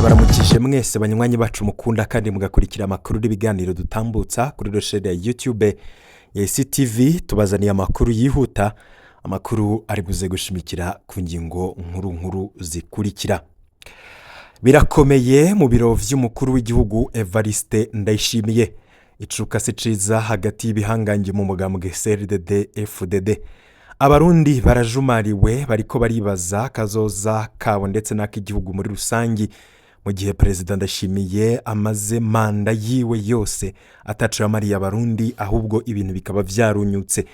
ndabaramukije mwese banywanyi bacu mukunda kandi mugakurikira amakuru n'ibiganiro dutambutsa kuri roshede ya YouTube ya ICTV. Tubazaniye amakuru yihuta, amakuru ari buze gushimikira ku ngingo nkuru zikurikira. Birakomeye mu biro vy'umukuru w'igihugu Evariste Ndayishimiye. Icuka se ciza hagati y'ibihanganje mu mugambwe CNDD FDD. Abarundi barajumariwe bariko baribaza kazoza kabo ndetse n'ak'igihugu muri rusangi, mu gihe Perezida Ndayishimiye amaze manda yiwe yose ataca Mariya Barundi, ahubwo ibintu bikaba vyarunyutse.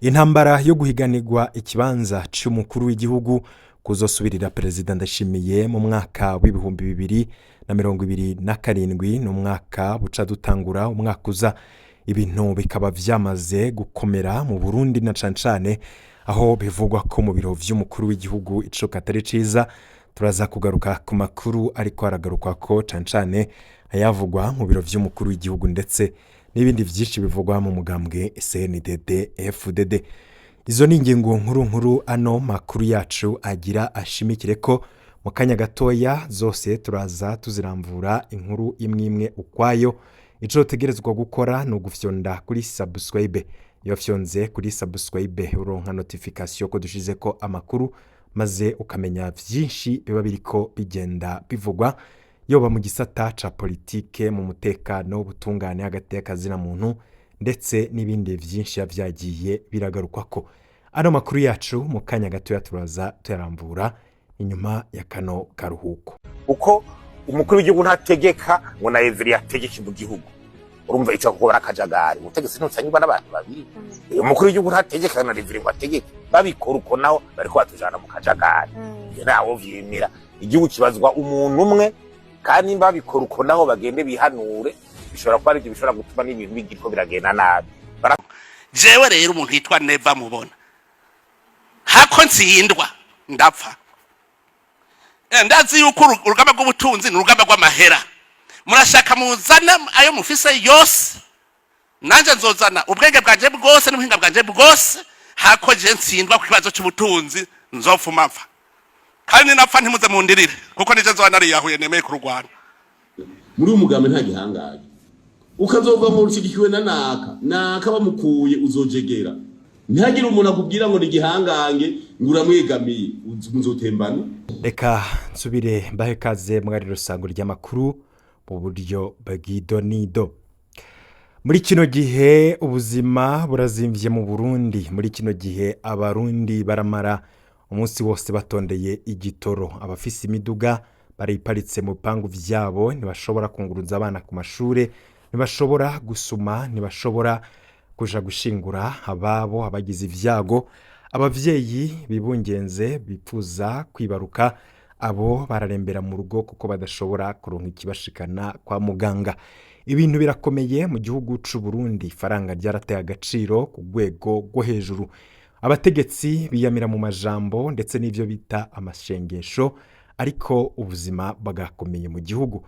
Intambara yo guhiganirwa ikibanza cy'umukuru w'igihugu kuzosubirira Perezida Ndayishimiye mu mwaka w'ibihumbi 2027 n'umwaka buca dutangura umwaka uza. Ibintu bikaba vyamaze gukomera mu Burundi na cancane, aho bivugwa ko mu biro vy'umukuru w'igihugu ico katari ciza. Turaza kugaruka ku makuru ariko aragaruka ko cancane ayavugwa mu biro vy'umukuru w'igihugu ndetse n'ibindi vyinshi bivugwa mu mugambwe CNDD FDD. Izo ni ingingo nkuru ano makuru yacu agira ashimikire ko mu kanya gatoya zose turaza tuziramvura inkuru imwe ukwayo. Ico tegerezwa gukora no gufyonda kuri subscribe. Iyo fyonze kuri subscribe uronka notification ko dushize ko amakuru, maze ukamenya vyinshi biba biriko bigenda bivugwa, yoba mu gisata ca politike, mu mutekano, ubutungane hagati y'akazi na muntu ndetse n'ibindi vyinshi yavyagiye biragaruka ko. Ano makuru yacu mu kanya gatoya turaza tuyaramvura inyuma ya kano karuhuko. Uko umukuru w'igihugu ntategeka ngo na Evri yategeke mu gihugu, urumva ico ko barakajagari. Umutegetsi ntutsanyirwa n'abantu babiri. Umukuru w'igihugu ntategeka na Evri ngo ategeke, babikora uko naho bariko batujana mu kajagari. Nawo vyimira igihugu kibazwa umuntu umwe, kandi babikora uko naho bagende bihanure, bishobora kuba ari bishobora gutuma n'ibintu bigiriko biragenda nabi. Jewe rero umuntu yitwa Neva mubona hako ntsindwa ndapfa. Ndazi yuko urugamba rw'ubutunzi n'urugamba rw'amahera. Murashaka muzana ayo mufise yose, nanje nzozana ubwenge bwanje bwose n'ubuhinga bwanje bwose. Hako je ntsindwa ku kibazo cy'ubutunzi nzofuma mfa, kandi napfa ntimuze mundirire kuko nije nzo nariyahuye nemeye ku Rwanda. Muri umugambi nta gihangaye ukazova mu rushigikiwe na naka bamukuye uzojegera. Ntihagire umuntu akubwira ngo ni gihangange nguramwegamiye uzotembana. Reka nsubire mbahe kaze mwari rusango ry'amakuru mu buryo bw'idonido. Muri kino gihe ubuzima burazimvye mu Burundi. Muri kino gihe abarundi baramara umunsi wose batondeye igitoro. Abafise imiduga bariparitse mu bipangu vyabo, ntibashobora kunguruza abana ku mashure, ntibashobora gusuma, ntibashobora kuja gushingura ababo abagize ivyago. Abavyeyi bibungenze bipfuza kwibaruka, abo bararembera mu rugo kuko badashobora kuronka ikibashikana kwa muganga. Ibintu birakomeye mu gihugu c'u Burundi. Ifaranga ryarateye agaciro ku rwego rwo hejuru. Abategetsi biyamira mu majambo ndetse n'ivyo bita amashengesho, ariko ubuzima bagakomeye mu gihugu.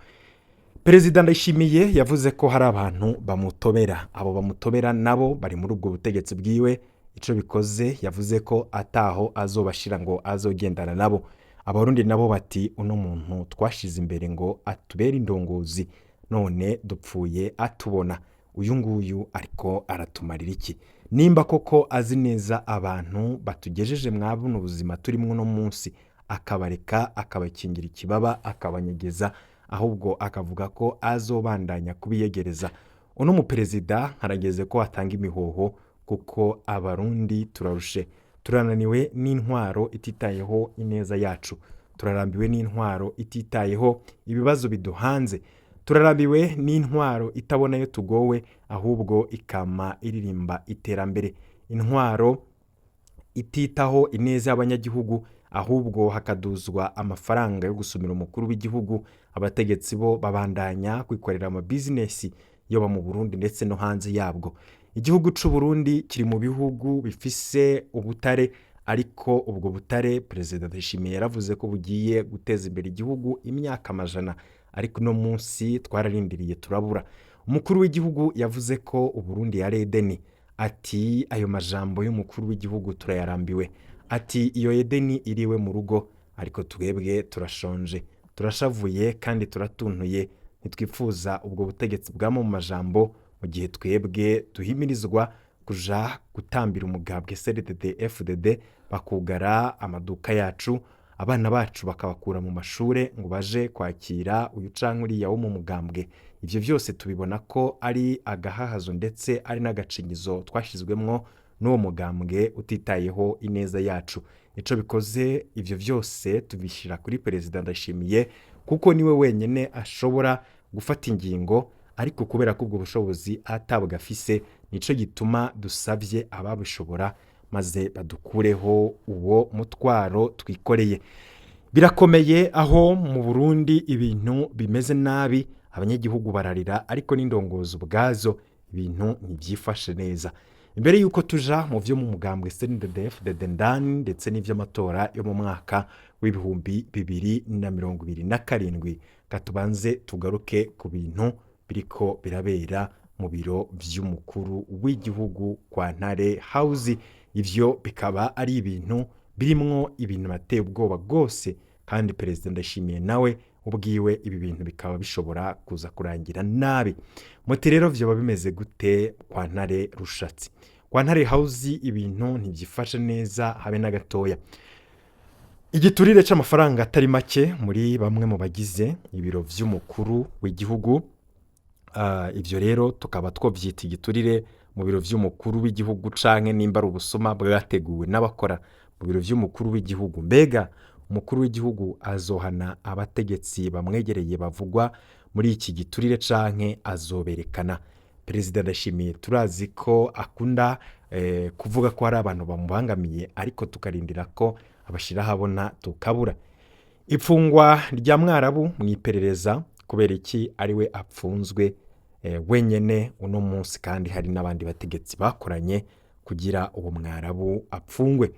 Perezida Ndayishimiye yavuze ko hari abantu bamutobera. Abo bamutobera nabo bari muri ubwo butegetsi bwiwe. Ico bikoze yavuze ko ataho azobashira ngo azogendana nabo. Abarundi nabo bati uno muntu twashize imbere ngo atubere indongozi, none dupfuye atubona. Uyu nguyu ariko aratumarira iki? Nimba koko azi neza abantu batugejeje mwabuno ubuzima turimwo no munsi, akabareka akabakingira ikibaba akabanyegeza, ahubwo akavuga ko azobandanya kubiyegereza. Uno mu perezida harageze ko atanga imihoho, kuko abarundi turarushe. Turananiwe n'intwaro ititayeho ineza yacu. Turarambiwe n'intwaro ititayeho ibibazo biduhanze. Turarambiwe n'intwaro itabona yo tugowe, ahubwo ikama iririmba iterambere. Intwaro ititaho ineza y'abanyagihugu, ahubwo hakaduzwa amafaranga yo gusumira umukuru w'igihugu. Abategetsi bo babandanya kwikorera ama business yoba mu Burundi ndetse no hanze yabwo. Igihugu c'u Burundi kiri mu bihugu bifise ubutare, ariko ubwo butare Perezida Ndayishimiye yaravuze ko bugiye guteza imbere igihugu imyaka amajana, ariko no munsi twararindiriye turabura. Umukuru w'igihugu yavuze ko Uburundi yari Edeni. Ati ayo majambo y'umukuru w'igihugu turayarambiwe. Ati iyo Edeni iriwe mu rugo, ariko twebwe turashonje. turashavuye kandi turatuntuye, ntitwifuza ubwo butegetsi bwamo mu majambo, mu gihe twebwe duhimirizwa kuja gutambira umugambwe CNDD FDD, bakugara amaduka yacu, abana bacu bakabakura mu mashure ngo baje kwakira uyu canke uriya wo mu mugambwe. Ivyo vyose tubibona ko ari agahahazo ndetse ari n'agacinyizo twashizwemwo n'uwo mugambwe utitayeho ineza yacu. Ico bikoze ivyo vyose tubishira kuri Perezida Ndayishimiye, kuko niwe wenyene ashobora gufata ingingo, ariko kubera ko ubwo bushobozi atabwa afise, nico gituma dusavye ababishobora maze badukureho uwo mutwaro twikoreye. Birakomeye aho mu Burundi ibintu bimeze nabi, abanyagihugu bararira, ariko n'indongozi ubwazo ibintu ntivyifashe neza. Imbere yuko tuja mu vyo mu mugambwe CNDD-FDD ndani ndetse n'ivy'amatora yo mu mwaka w'ibihumbi 2027, katubanze tugaruke ku bintu biriko birabera mu biro vy'umukuru w'igihugu kwa Ntare House. Ivyo bikaba ari ibintu birimwo ibintu bateye ubwoba bwose, kandi Perezida Ndayishimiye nawe ubwiwe ibi bintu bikaba bishobora kuza kurangira nabi. Muti rero vyoba bimeze gute kwa Ntare Rushatsi? Kwa Ntare House ibintu ntivyifashe neza habe na gatoya. Igiturire c'amafaranga atari make muri bamwe mu bagize ibiro vy'umukuru w'igihugu. Ivyo rero tukaba twovyita igiturire mu biro vy'umukuru w'igihugu, canke nimba ari ubusuma bwateguwe n'abakora mu biro vy'umukuru w'igihugu. Mbega umukuru w'igihugu azohana abategetsi bamwegereye bavugwa muri iki giturire canke azoberekana? Perezida Ndayishimiye turazi ko akunda kuvuga ko hari abantu bamubangamiye, ariko tukarindira ko abashira habona tukabura. Ipfungwa rya Mwarabu mwiperereza kubera iki ariwe apfunzwe wenyene uno munsi, kandi hari n'abandi bategetsi bakoranye kugira uwo Mwarabu apfungwe.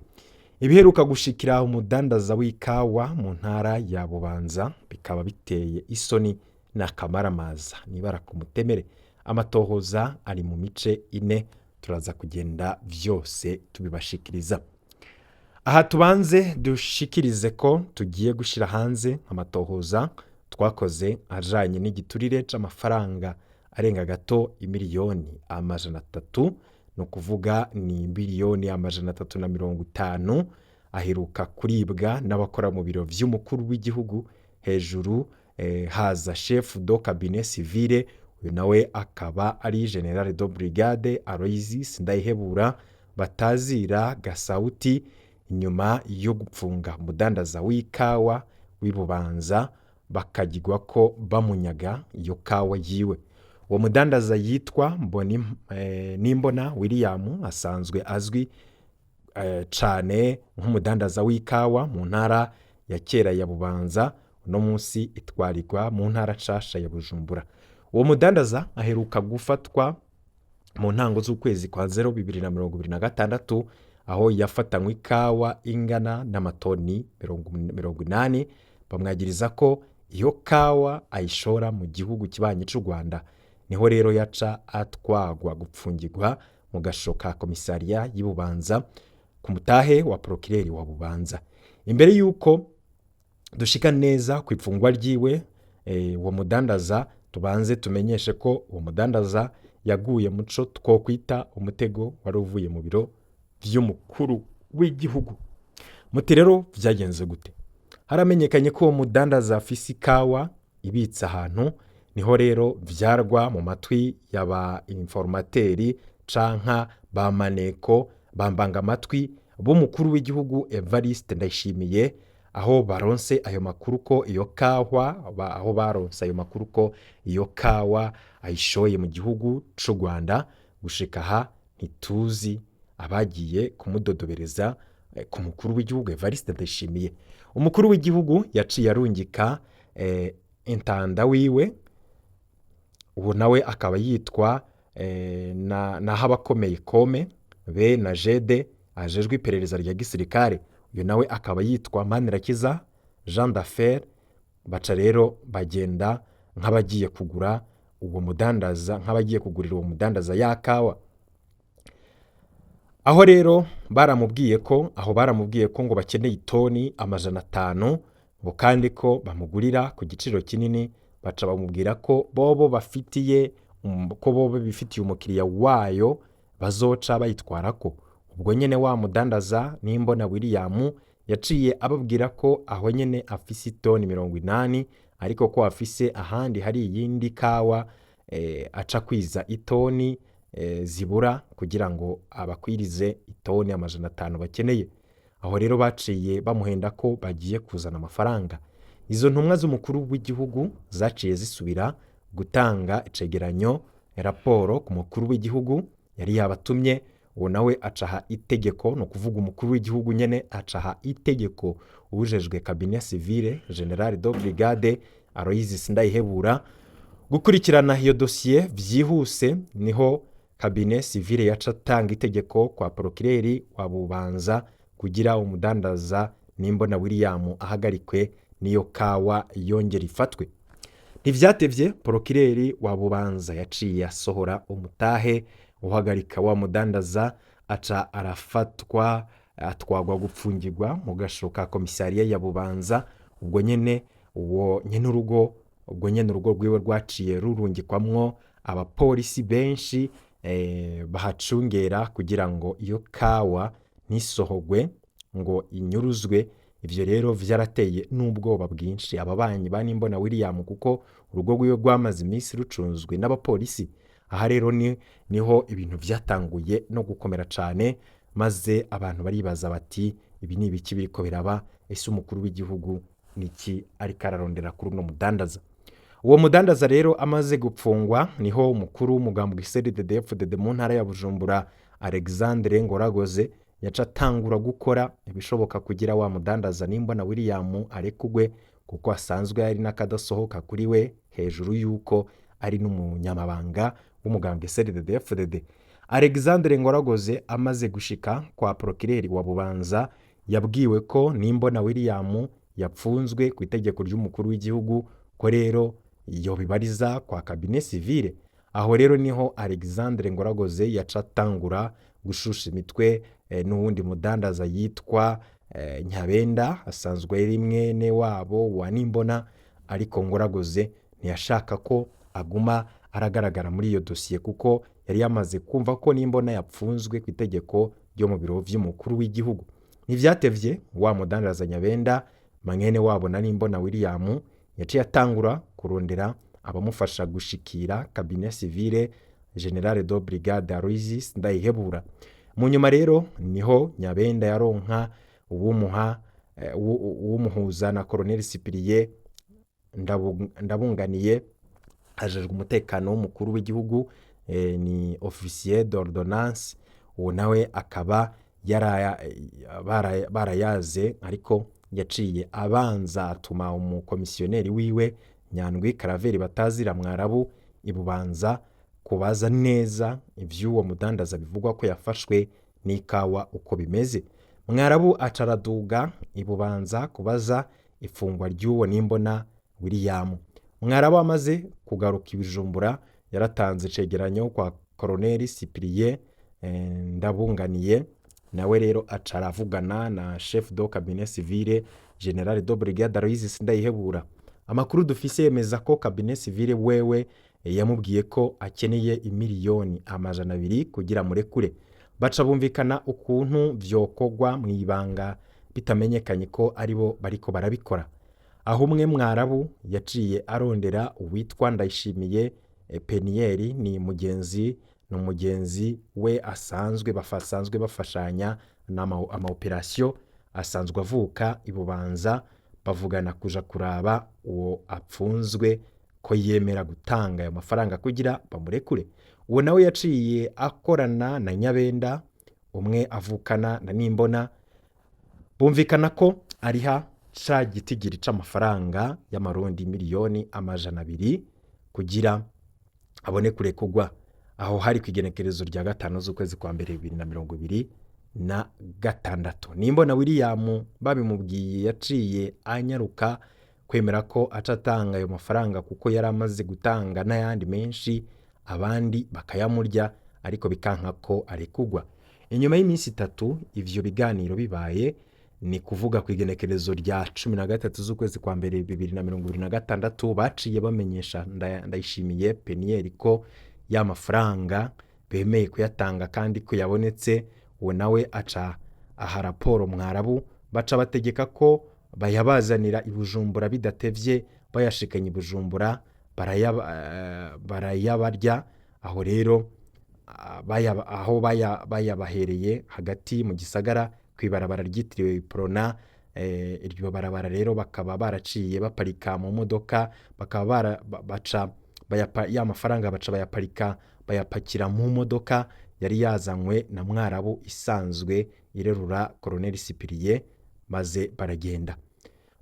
Ibiheruka gushikira umudandaza w'ikawa mu ntara ya Bubanza bikaba biteye isoni n'akamaramaza, nibara ku mutemere. Amatohoza ari mu mice ine, turaza kugenda vyose tubibashikiriza. Aha tubanze dushikirize ko tugiye gushira hanze amatohoza twakoze ajanye n'igiturire c'amafaranga arenga gato imiliyoni 300, no kuvuga ni miliyoni 350 aheruka kuribwa n'abakora mu biro vy'umukuru w'igihugu. Hejuru haza chef do cabinet civile, uyu nawe akaba ari General de Brigade Aloysius Ndayihebura batazira Gasauti, inyuma yo gupfunga umudandaza w'ikawa w'Ibubanza bakagirwa ko bamunyaga iyo kawa yiwe. Uwo mudandaza yitwa Nimbona William, asanzwe azwi cane nk'umudandaza w'ikawa mu ntara ya kera ya Bubanza, uno munsi itwarirwa mu ntara nshasha ya Bujumbura. Uwo mudandaza aheruka gufatwa mu ntango z'ukwezi kwa 2026, aho yafatanywe ikawa ingana n'amatoni 80. Bamwagiriza ko iyo kawa ayishora mu gihugu kibanye c'u Rwanda. Niho rero yaca atwagwa gupfungirwa mu gasho ka komisariya y'Ibubanza ku mutahe wa procureur wa Bubanza. Imbere yuko dushika neza ku ifungwa ryiwe uwo mudandaza, tubanze tumenyeshe ko uwo mudandaza yaguye muco twokwita umutego wari uvuye mu biro vy'umukuru w'igihugu. Muti rero vyagenze gute? Haramenyekanye ko uwo mudandaza afise ikawa ibitsa ahantu. Niho rero vyarwa mu matwi yaba informateri canka ba maneko bambanga amatwi b'umukuru w'igihugu Evariste Ndayishimiye, aho baronse ayo makuru ko iyo kawa aho baronse ayo makuru ko iyo kawa ayishoye mu gihugu c'u Rwanda. Gushika aha ntituzi abagiye kumudodobereza ku mukuru w'igihugu Evariste Ndayishimiye. Umukuru w'igihugu yaciye arungika intanda wiwe, ubu nawe akaba yitwa Nahabakomeye Kome be na Jede ajejwe iperereza rya gisirikare. Uyu nawe akaba yitwa Manirakiza Jean d'Affaires. Baca rero bagenda nk'abagiye kugura uwo mudandaza, nk'abagiye kugurira uwo mudandaza yakawa. Aho rero baramubwiye ko ngo bakeneye itoni 500, ngo kandi ko bamugurira ku giciro kinini, baca bamubwira ko bobo bifitiye umukiriya wayo bazoca bayitwarako. Ubwo nyene wa mudandaza Nimbona William yaciye ababwira ko aho nyene afise itoni 80, ariko ko afise ahandi hari iyindi kawa aca kwiza itoni zibura kugira ngo abakwirize itoni 500 bakeneye. Aho rero baciye bamuhenda ko bagiye kuzana amafaranga. Izo ntumwa z'umukuru w'igihugu zaciye zisubira gutanga icegeranyo raporo ku mukuru w'igihugu yari yabatumye. Uwo nawe acaha itegeko, no kuvuga umukuru w'igihugu nyene acaha itegeko ubujejwe cabinet civile General de Brigade Aloysius Ndayihebura gukurikirana iyo dosiye vyihuse. Niho cabinet civile yaca tanga itegeko kwa procureur wa Bubanza kugira umudandaza Nimbona William ahagarikwe niyo kawa yongera ifatwe. Ntivyatevye, procureur wa Bubanza yaciye asohora umutahe uhagarika wa mudandaza, aca arafatwa atwagwa gupfungirwa mu gasho ka komisariya ya Bubanza. Ubwo nyene urugo rwiwe rwaciye rurungikwamwo abapolisi benshi bahacungera kugira ngo iyo kawa ntisohogwe ngo inyuruzwe. Ivyo rero vyarateye n'ubwoba bwinshi ababanyi ba Nimbona William, kuko urugo rwiwe rwamaze iminsi rucunzwe n'abapolisi. Aha rero niho ibintu vyatanguye no gukomera cane, maze abantu baribaza bati ibi ni ibiki biriko biraba? Ese umukuru w'igihugu niki ariko ararondera kuri uno mudandaza? Uwo mudandaza rero amaze gupfungwa, niho umukuru w'umugambwe CNDD-FDD mu ntara ya Bujumbura Alexandre Ngoragoze yaca atangura gukora ibishoboka kugira wa mudandaza Nimbona William arekugwe, kuko asanzwe ari n'akadasohoka kuri we, hejuru yuko ari n'umunyamabanga w'umugambwe CNDD-FDD. Alexandre Ngoragoze amaze gushika kwa procureur wa Bubanza yabwiwe ko Nimbona William yapfunzwe ku itegeko ry'umukuru w'igihugu, ko rero yobibariza kwa cabinet civile. Aho rero niho Alexandre Ngoragoze yaca atangura gushusha imitwe n'uwundi mudandaza yitwa Nyabenda, asanzwe ari mwene wabo wa Nimbona, ariko Ngoragoze ntiyashaka ko aguma aragaragara muri iyo dosiye, kuko yari yamaze kumva ko Nimbona yapfunzwe ku itegeko ryo mu biro vy'umukuru w'igihugu. Ntivyatevye, wa mudandaza Nyabenda mwene wabo na Nimbona William yaciye atangura kurondera abamufasha gushikira cabinet civile General de Brigade Aloysius Ndayihebura. Mu nyuma rero niho Nyabenda yaronka uwumuhuza na Colonel Cyprien Ndabunganiye ajejwe umutekano w'umukuru w'igihugu, ni officier d'ordonnance. Uwo nawe akaba barayaze, ariko yaciye abanza atuma umukomisiyoneri wiwe Nyandwi Karaveri Batazira Mwarabu Ibubanza kubaza neza ivy'uwo mudandaza bivugwa ko yafashwe n'ikawa uko bimeze. Mwarabu acaraduga Ibubanza kubaza ifungwa ry'uwo Nimbona William. Mwarabu amaze kugaruka Ibijumbura yaratanze cegeranyo kwa Colonel Cyprien Ndabunganiye, nawe rero acaravugana na chef de cabinet civile General de Brigade Aloysius Ndayihebura. Amakuru dufise yemeza ko cabinet civile wewe yamubwiye ko akeneye imiliyoni 200 kugira murekure. Baca bumvikana ukuntu vyokogwa mwibanga bitamenyekanye ko aribo bariko barabikora. Aho umwe Mwarabu yaciye arondera uwitwa Ndayishimiye Penieri, ni umugenzi we asanzwe bafashanya ama operation, asanzwe avuka Ibubanza. Bavugana kuja kuraba uwo apfunzwe ko yemera gutanga ayo mafaranga kugira bamurekure. Uwo nawe yaciye akorana na Nyabenda, umwe avukana na Nimbona, bumvikana ko ariha ca gitigiri c'amafaranga y'amarundi miliyoni 200 kugira abone kurekugwa. Aho hari kwigenekerezo rya 5 z'ukwezi kwa mbere 2026. Nimbona William babimubwiye yaciye anyaruka kwemera ko acatanga ayo mafaranga, kuko yari amaze gutanga n'ayandi menshi abandi bakayamurya, ariko bikanka ko arekugwa. Inyuma y'iminsi 3 ivyo biganiro bibaye, ni kuvuga ku igenekerezo rya 13 z'ukwezi kwa mbere 2026 baciye bamenyesha Ndayishimiye Peniel ko ya mafaranga bemeye kuyatanga kandi ko yabonetse. uwo nawe aca aha raporo Mwarabu baca bategeka ko bayabazanira i Bujumbura bidatevye. Bayashikanye i Bujumbura barayabarya. Aho rero aho bayabahereye hagati mu gisagara kwibarabara ryitiriwe Prona. Iryo barabara rero bakaba baraciye baparika mu modoka, bakaba baca ya mafaranga baca bayaparika bayapakira mu modoka yari yazanywe na Mwarabu isanzwe irerura Colonel Cyprien, maze baragenda.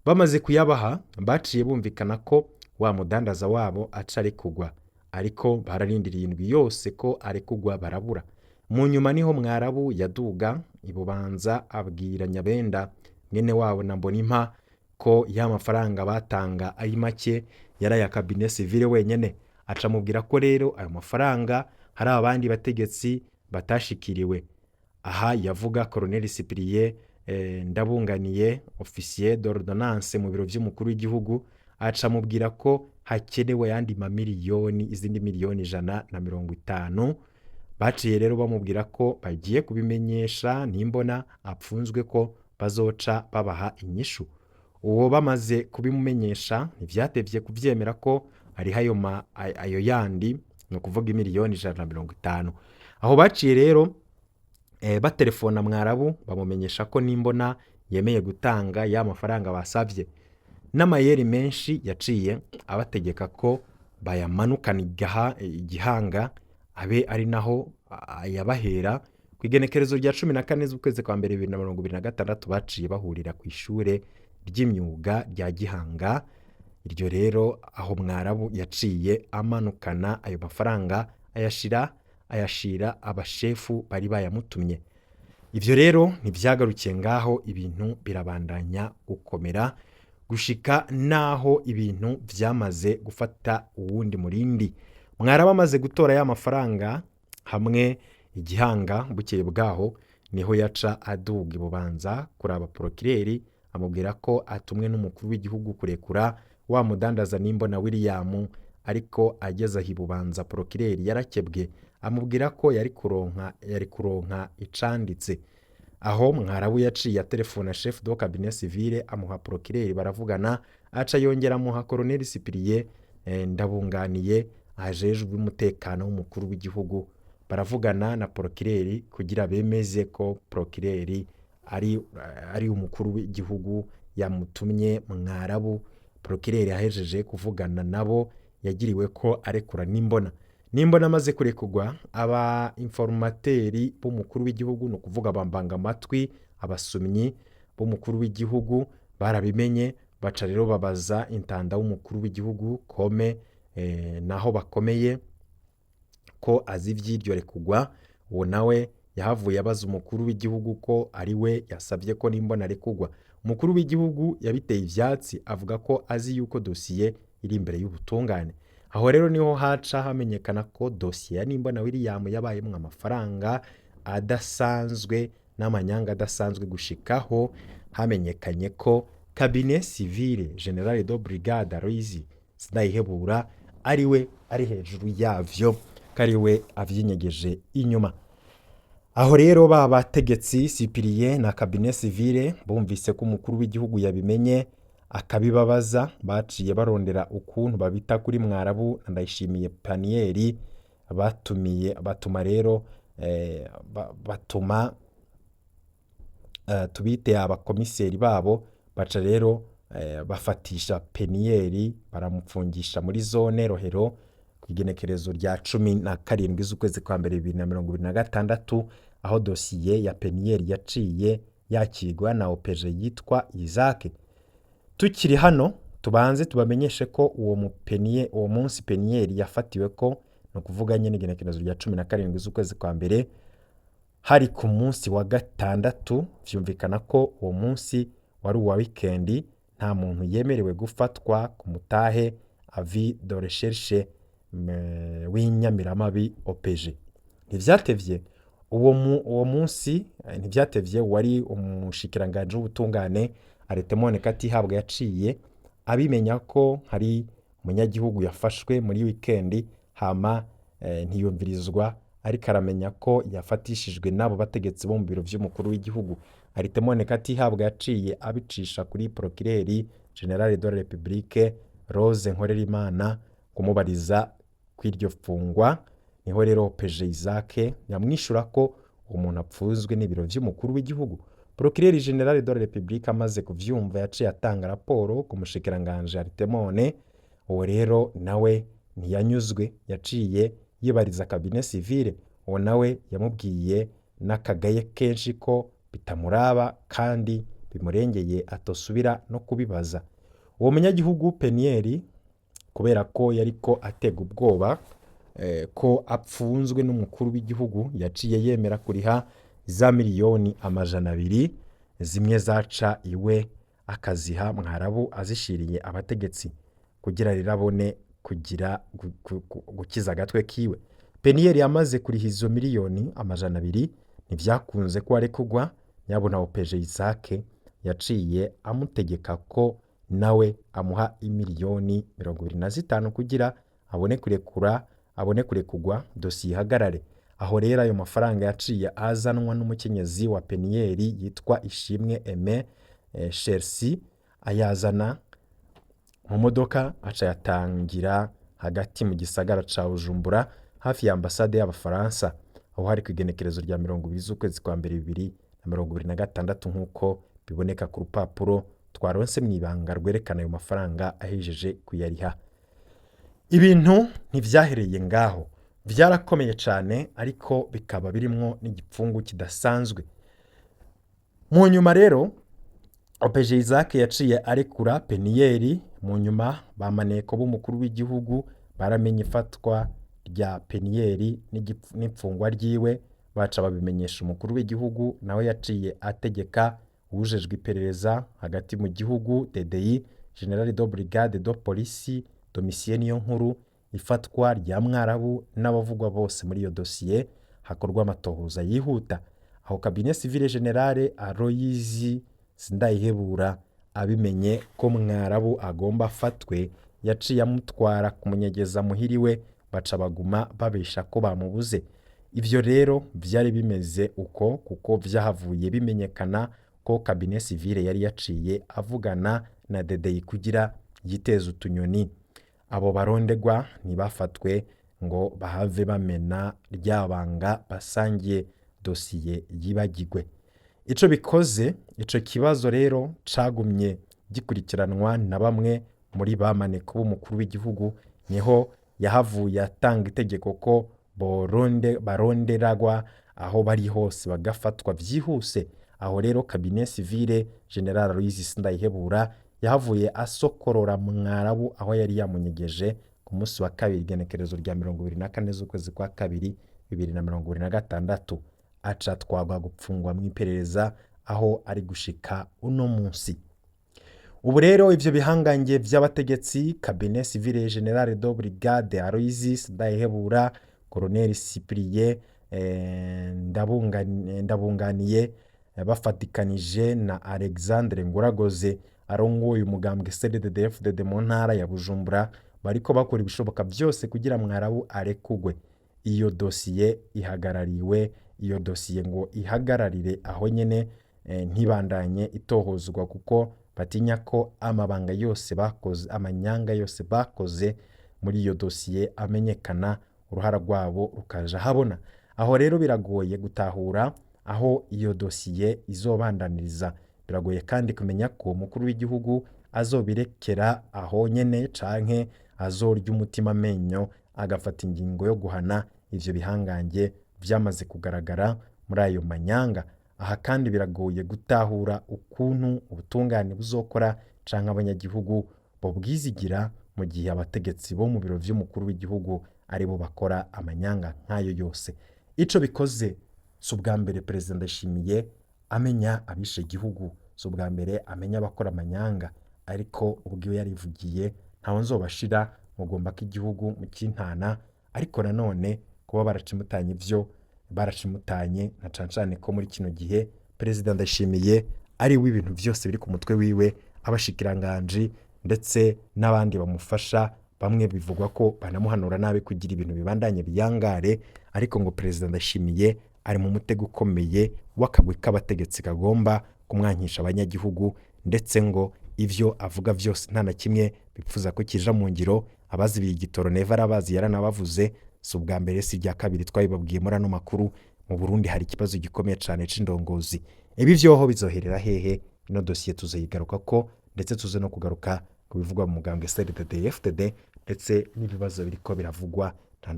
Bamaze kuyabaha baciye bumvikana ko wa mudandaza wabo aca arekugwa, ariko bararindiriye indwi yose ko arekugwa barabura. Mu nyuma niho Mwarabu yaduga i Bubanza abwira Nyabenda mwene wabo na Mbonimpa ko ya mafaranga batanga ari make yaraya cabinet civile wenyene. Aca mubwira ko rero ayo mafaranga hari abandi bategetsi batashikiriwe. Aha yavuga Colonel Cyprien Ndabunganiye, officier d'ordonnance mu biro vy'umukuru w'igihugu. Aca mubwira ko hakenewe yandi mamiliyoni, izindi miliyoni 150. Baciye rero bamubwira ko bagiye kubimenyesha Nimbona apfunzwe ko bazoca babaha inyishu. Uwo bamaze kubimumenyesha ntivyatevye kuvyemera ko ari ayo yandi, no kuvuga miliyoni 150. Aho baciye rero batelefona Mwarabu bamumenyesha ko Nimbona yemeye gutanga ya mafaranga basavye. N'amayeri menshi yaciye abategeka ko bayamanukana igihanga abe ari naho ayabahera. Ku igenekerezo rya 14 z'ukwezi kwa mbere 2026 baciye bahurira ku ishure ry'imyuga rya Gihanga. Iryo rero aho Mwarabu yaciye amanukana ayo mafaranga ayashira abashefu bari bayamutumye. Ivyo rero ntivyagarukiye ngaho, ibintu birabandanya gukomera gushika naho ibintu vyamaze gufata uwundi murindi. Mwarabu amaze gutora ya mafaranga hamwe igihanga, bukeye bwaho niho yaca aduga i Bubanza kuraba Procureur amubwira ko atumwe n'umukuru w'igihugu kurekura wa mudandaza Nimbona William. Ariko ageze aho i Bubanza Procureur yarakebwe amubwira ko yari kuronka icanditse. Aho Mwarabu yaciye ya telefone chef de cabinet civile amuha Procureur baravugana. Aca yongera amuha Colonel Cyprien Ndabunganiye ajejwe umutekano w'umukuru w'igihugu. Baravugana na Procureur kugira bemeze ko Procureur ari umukuru w'igihugu yamutumye Mwarabu. Procureur yahejeje kuvugana nabo yagiriwe ko arekura Nimbona. Nimbona amaze kurekugwa, aba informateri b'umukuru w'igihugu, no kuvuga abambanga amatwi abasumyi b'umukuru w'igihugu barabimenye. Baca rero babaza intanda w'umukuru w'igihugu Kome naho bakomeye ko azi ivy'iryo rekugwa. Uwo nawe yahavuye abaza umukuru w'igihugu ko ari we yasavye ko Nimbona arekugwa. Umukuru w'igihugu yabiteye ivyatsi avuga ko azi yuko dosiye iri imbere y'ubutungane. Aho rero niho haca hamenyekana ko dosiye ya Nimbona William yabayemwo amafaranga adasanzwe n'amanyanga adasanzwe, gushikaho hamenyekanye ko cabinet civile General de Brigade Aloys Sindayihebura ariwe ari hejuru yavyo, kariwe avyinyegeje inyuma. Aho rero bategetsi Cyprien na cabinet civile bumvise ko umukuru w'igihugu yabimenye akabibabaza. Baciye barondera ukuntu babita kuri Mwarabu na Ndayishimiye Peniel. Batuma rero tubite abakomiseri babo. Baca rero bafatisha Peniel baramupfungisha muri zone Rohero ku igenekerezo rya 17 z'ukwezi kwa mbere 2026, aho dosiye ya Peniel yaciye yakirwa na OPG yitwa Isaac. Tukiri hano tubanze tubamenyeshe ko uwo munsi Peniel yafatiwe ko, no kuvuga nyene igenekerezo rya 17 z'ukwezi kwa mbere, hari ku munsi wa gatandatu. Vyumvikana ko uwo munsi wari uwa weekend, nta muntu yemerewe gufatwa ku mutahe avis de recherche w'inyamiramabi OPG. Ntivyatevye uwo munsi ntivyatevye wari umushikiranganje w'ubutungane Aretemone Katihabwa yaciye abimenya ko hari umunyagihugu yafashwe muri weekend hama ntiyumvirizwa, ariko aramenya ko yafatishijwe n'abo bategetsi bo mu biro vy'umukuru w'igihugu. Aretemone Katihabwa yaciye abicisha kuri Procureur General de la République Rose Nkorerimana kumubariza kw'iryo fungwa. Niho rero PG Isaac yamwishura ko umuntu apfunzwe n'ibiro vy'umukuru w'igihugu. Procureur General de la République amaze kuvyumva yaciye atanga raporo ku mushikiranganje Aretemone. Uwo rero nawe ntiyanyuzwe, yaciye yibariza cabinet civile. Uwo nawe yamubwiye n'akagaye kenshi ko bitamuraba kandi bimurengeye atosubira no kubibaza. Uwo munyagihugu Penieri kubera ko yariko atega ubwoba ko apfunzwe n'umukuru w'igihugu, yaciye yemera kuriha za miliyoni 200 zimwe zaca iwe akaziha Mwarabu azishiriye abategetsi kugira rirabone kugira gukiza agatwe kiwe. Penieri yamaze kuriha izo miliyoni 200 ntivyakunze ko arekugwa, nyabona OPG Isaac yaciye amutegeka ko nawe amuha imiliyoni 25 kugira abone kurekugwa dosiye ihagarare. Aho rero ayo mafaranga yaciye azanwa n'umukenyezi wa Penieri yitwa Ishimwe Aime Chelsea, ayazana mu modoka aca yatangira hagati mu gisagara ca Bujumbura hafi ya ambasade y'Abafaransa, aho hari kwigenekerezo rya 20 z'ukwezi kwa mbere 2026 nk'uko biboneka ku rupapuro twaronse mw'ibanga rwerekana ayo mafaranga ahejeje kuyariha. Ibintu ntivyahereye ngaho, vyarakomeye cane, ariko bikaba birimwo n'igipfungu kidasanzwe. Mu nyuma rero OPG Isaac yaciye arekura Penieri. Mu nyuma bamaneko b'umukuru w'igihugu baramenye ifatwa rya Penieri n'ipfungwa ryiwe, baca babimenyesha umukuru w'igihugu, nawe yaciye ategeka uwujejwe iperereza hagati mu gihugu DDI General de Brigade de Police Domitien Niyonkuru ifatwa rya Mwarabu n'abavugwa bose muri iyo dosiye, hakorwa amatohoza yihuta. Aho cabinet civile generale Aloyizi Sindayihebura abimenye ko Mwarabu agomba afatwe, yaciye amutwara kumunyegeza muhiriwe, baca baguma babesha ko bamubuze. Ivyo rero vyari bimeze uko kuko vyahavuye bimenyekana ko cabinet civile yari yaciye avugana na DDI kugira yiteze utunyoni. Abo barondegwa ntibafatwe ngo bahave bamena ryabanga basangiye dosiye yibagirwe. Ico bikoze, ico kibazo rero cagumye gikurikiranwa na bamwe muri bamaneko b'umukuru w'igihugu, niho yahavuye atanga itegeko ko baronderagwa aho bari hose bagafatwa vyihuse. Aho rero cabinet civile General Aloyizi Sindayihebura yahavuye asokorora Mwarabu aho yari yamunyegeje ku munsi wa kabiri igenekerezo rya 24 z'ukwezi kwa kabiri 2026, aca twagwa gupfungwa mw'iperereza aho ari gushika uno munsi. Ubu rero ivyo bihangange vy'abategetsi cabinet civile General de Brigade Aloyizi Sindayihebura, Colonel Cyprien Ndabunganiye bafatikanije na Alexandre Nguragoze arongoye umugambwe CNDD-FDD mu ntara ya Bujumbura, bariko bakora ibishoboka byose kugira Mwarabu arekugwe. Iyo dosiye ngo ihagararire aho nyene ntibandanye itohozwa, kuko batinya ko amabanga yose bakoze, amanyanga yose bakoze muri iyo dosiye amenyekana, uruhara rwabo rukaja habona. Aho rero biragoye gutahura aho iyo dosiye izobandaniriza. Biragoye kandi kumenya ko umukuru w'igihugu azobirekera aho nyene canke azorya umutima amenyo agafata ingingo yo guhana ivyo bihangange vyamaze kugaragara muri ayo manyanga. Aha kandi biragoye gutahura ukuntu ubutungane buzokora canke abanyagihugu bobwizigira mu gihe abategetsi bo mu biro vy'umukuru w'igihugu aribo bakora amanyanga nk'ayo yose. Ico bikoze si ubwa mbere Perezida Ndayishimiye amenya abishe igihugu, si ubwa mbere amenya abakora amanyanga, ariko ubwo yarivugiye ntaho nzobashira mugomba ko igihugu mu kintana. Ariko nanone kuba baracimutanye ivyo barashimutanye na cane ko muri kino gihe perezida Ndayishimiye ari we ibintu byose biri ku mutwe wiwe, abashikiranganji ndetse n'abandi bamufasha, bamwe bivugwa ko banamuhanura nabi kugira ibintu bibandanye biyangare, ariko ngo perezida Ndayishimiye ari mu mutego ukomeye w'akagwi k'abategetsi kagomba kumwankisha abanyagihugu, ndetse ngo ivyo avuga vyose nta na kimwe bipfuza ko kija mu ngiro. Abazibiye igitoro neva arabazi yaranabavuze, si ubwa mbere si irya kabiri twabibabwiye muri ano makuru. Mu Burundi hari ikibazo gikomeye cane c'indongozi. Ibi vyoho bizoherera hehe? Ino dosiye tuzoyigaruka ko, ndetse tuze no kugaruka ku bivugwa mu mugambwe CNDD-FDD, ndetse n'ibibazo biriko biravugwa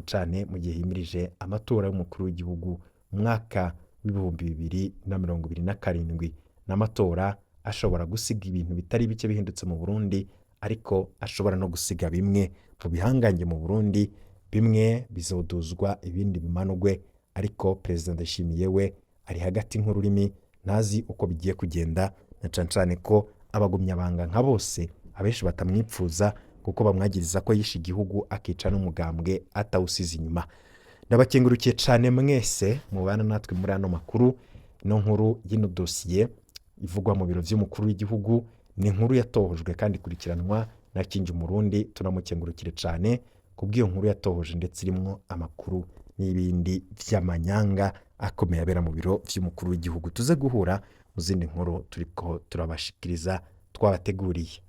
cane mu gihe himirije amatora y'umukuru w'igihugu mu mwaka w'ibihumbi 2027. N'amatora ashobora gusiga ibintu bitari bike bihindutse mu Burundi, ariko ashobora no gusiga bimwe mu bihangange mu Burundi, bimwe bizoduzwa ibindi bimanugwe, ariko perezida Ndayishimiye we ari hagati nk'ururimi, ntazi uko bigiye kugenda, na cane ko abagumyabanga nka bose abenshi batamwipfuza kuko bamwagiriza ko yishe igihugu akica n'umugambwe atawusize inyuma. Ndabakengurukiye cane mwese mubana natwe muri ano makuru. Ino nkuru y'ino dosiye ivugwa mu biro vy'umukuru w'igihugu ni inkuru yatohojwe kandi ikurikiranwa na Kingi Umurundi. Tunamukengurukire cane kubw'iyo nkuru yatohoje, ndetse irimwo amakuru n'ibindi vy'amanyanga akomeye abera mu biro vy'umukuru w'igihugu. Tuze guhura mu zindi nkuru turiko turabashikiriza twabateguriye.